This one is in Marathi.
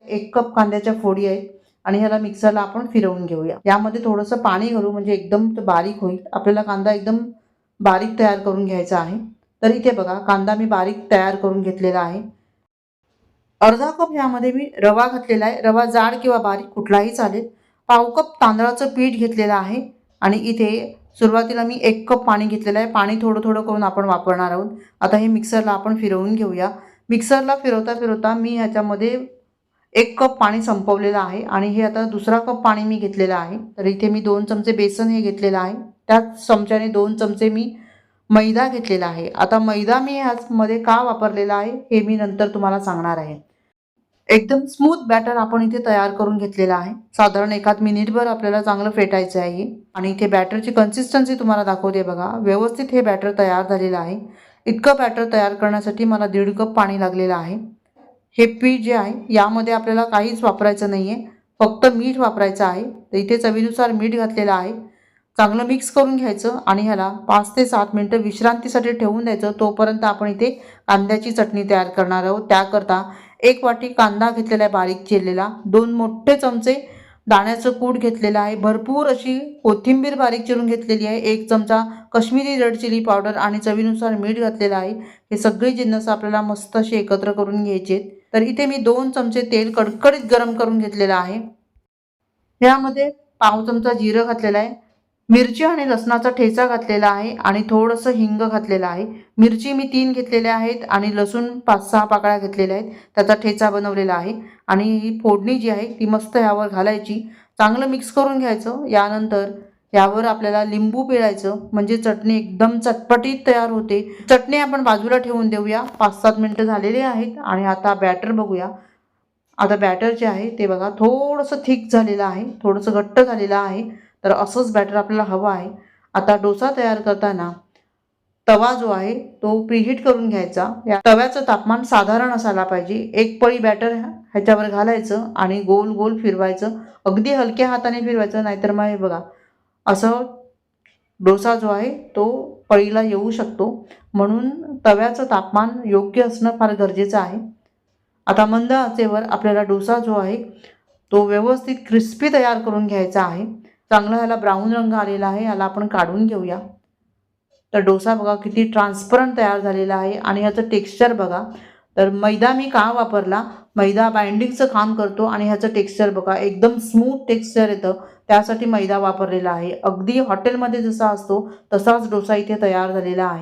1 कप कांद्याच्या फोडी आहेत आणि ह्याला मिक्सरला आपण फिरवून घेऊया। यामध्ये थोडंसं पाणी घालू म्हणजे एकदम तो बारीक होईल। आपल्याला कांदा एकदम बारीक तयार करून घ्यायचा आहे। तर इथे बघा कांदा मी बारीक तयार करून घेतलेला आहे। अर्धा कप ह्यामध्ये मी रवा घातलेला आहे। रवा जाड किंवा बारीक कुठलाही चालेल। पाव कप तांदळाचं पीठ घेतलेलं आहे आणि इथे सुरुवातीला मी 1 कप पाणी घेतलेलं आहे। पाणी थोडं थोडं करून आपण वापरणार आहोत। आता हे मिक्सरला आपण फिरवून घेऊया। मिक्सरला फिरवता फिरवता मी ह्याच्यामध्ये 1 कप पाणी संपवलेलं आहे आणि हे आता दुसरा कप पाणी मी घेतलेलं आहे। तर इथे मी 2 चमचे बेसन हे घेतलेलं आहे। त्याच चमच्याने 2 चमचे मी मैदा घेतलेला आहे। आता मैदा मी ह्यामध्ये का वापरलेला आहे हे मी नंतर तुम्हाला सांगणार आहे। एकदम स्मूथ बॅटर आपण इथे तयार करून घेतलेला आहे। साधारण 1 मिनिटभर आपल्याला चांगलं फेटायचं आहे आणि इथे बॅटरची कन्सिस्टन्सी तुम्हाला दाखवते बघा। व्यवस्थित हे बॅटर तयार झालेलं आहे। इतकं बॅटर तयार करण्यासाठी मला 1.5 कप पाणी लागलेलं आहे। हे पीठ जे आहे यामध्ये आपल्याला काहीच वापरायचं नाहीये, फक्त मीठ वापरायचं आहे। तर इथे चवीनुसार मीठ घातलेलं आहे। चांगलं मिक्स करून घ्यायचं आणि ह्याला 5 ते 7 मिनिटं विश्रांतीसाठी ठेवून द्यायचं। तोपर्यंत आपण इथे कांद्याची चटणी तयार करणार आहोत। त्याकरता 1 वाटी कांदा घेतलेला आहे बारीक चिरलेला, 2 मोठे चमचे दाण्याचं कूट घेतलेलं आहे, भरपूर अशी कोथिंबीर बारीक चिरून घेतलेली आहे, 1 चमचा कश्मीरी रेड चिली पावडर आणि चवीनुसार मीठ घातलेलं आहे। हे सगळे जिन्नस आपल्याला मस्त असे एकत्र करून घ्यायचे। तर इथे मी 2 चमचे तेल कडकडीत गरम करून घेतलेलं आहे। यामध्ये पाव चमचा जिरं घातलेलं आहे, मिरची आणि लसणाचा ठेचा घातलेला आहे आणि थोडंसं हिंग घातलेलं आहे। मिरची मी 3 घेतलेल्या आहेत आणि लसूण 5-6 पाकळ्या घेतलेल्या आहेत, त्याचा ठेचा बनवलेला आहे आणि ही फोडणी जी आहे ती मस्त यावर घालायची, चांगलं मिक्स करून घ्यायचं। यानंतर यावर आपल्याला लिंबू पिळायचं म्हणजे चटणी एकदम चटपटीत तयार होते। चटणी आपण बाजूला ठेवून देऊया। 5-7 मिनिटं झालेली आहेत आणि आता बॅटर बघूया। आता बॅटर जे आहे ते बघा थोडंसं थिक झालेलं आहे, थोडंसं घट्ट झालेलं आहे। तर असंच बॅटर आपल्याला हवं आहे। आता डोसा तयार करताना तवा जो आहे तो प्रीहीट करून घ्यायचा। या तव्याचं तापमान साधारण असायला पाहिजे। 1 पळी बॅटर ह्याच्यावर घालायचं आणि गोल गोल फिरवायचं, अगदी हलक्या हाताने फिरवायचं, नाहीतर मग हे बघा असं डोसा जो आहे तो पळीला येऊ शकतो। म्हणून तव्याचं तापमान योग्य असणं फार गरजेचं आहे। आता मंद आचेवर आपल्याला डोसा जो आहे तो व्यवस्थित क्रिस्पी तयार करून घ्यायचा आहे। चांगला ह्याला ब्राऊन रंग आलेला आहे, याला आपण काढून घेऊया। तर डोसा बघा किती ट्रान्सपरंट तयार झालेला आहे आणि ह्याचं टेक्स्चर बघा। तर मैदा मी का वापरला, मैदा बाइंडिंगचं काम करतो आणि ह्याचं टेक्स्चर बघा एकदम स्मूथ टेक्स्चर येतं, त्यासाठी मैदा वापरलेला आहे। अगदी हॉटेलमध्ये जसा असतो तसाच डोसा इथे तयार झालेला आहे।